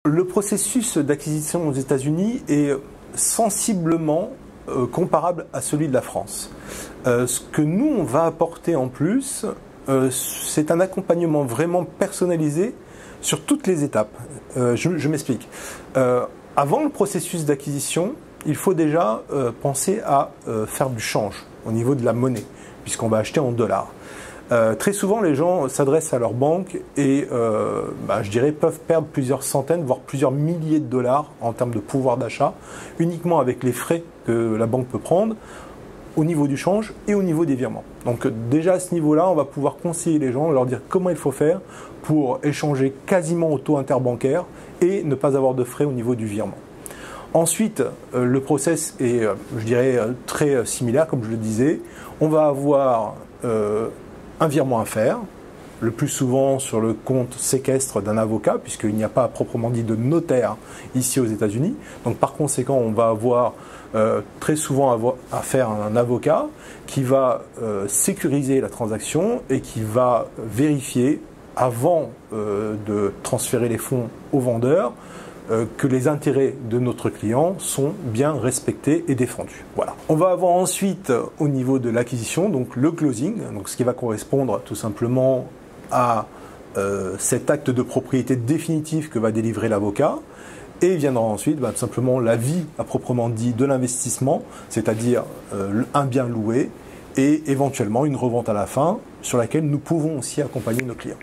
Le processus d'acquisition aux États-Unis est sensiblement comparable à celui de la France. Ce que nous, on va apporter en plus, c'est un accompagnement vraiment personnalisé sur toutes les étapes. Je m'explique. Avant le processus d'acquisition, il faut déjà penser à faire du change au niveau de la monnaie, puisqu'on va acheter en dollars. Très souvent, les gens s'adressent à leur banque et, je dirais, peuvent perdre plusieurs centaines, voire plusieurs milliers de dollars en termes de pouvoir d'achat, uniquement avec les frais que la banque peut prendre au niveau du change et au niveau des virements. Donc déjà à ce niveau-là, on va pouvoir conseiller les gens, leur dire comment il faut faire pour échanger quasiment au taux interbancaire et ne pas avoir de frais au niveau du virement. Ensuite, le process est, je dirais, très similaire, comme je le disais. On va avoir un virement à faire, le plus souvent sur le compte séquestre d'un avocat, puisqu'il n'y a pas proprement dit de notaire ici aux États-Unis. Donc par conséquent, on va avoir très souvent affaire à un avocat qui va sécuriser la transaction et qui va vérifier, avant de transférer les fonds au vendeur, que les intérêts de notre client sont bien respectés et défendus. Voilà. On va avoir ensuite, au niveau de l'acquisition, donc le closing, donc ce qui va correspondre tout simplement à cet acte de propriété définitif que va délivrer l'avocat. Et viendra ensuite tout simplement l'avis à proprement dit de l'investissement, c'est-à-dire un bien loué et éventuellement une revente à la fin sur laquelle nous pouvons aussi accompagner nos clients.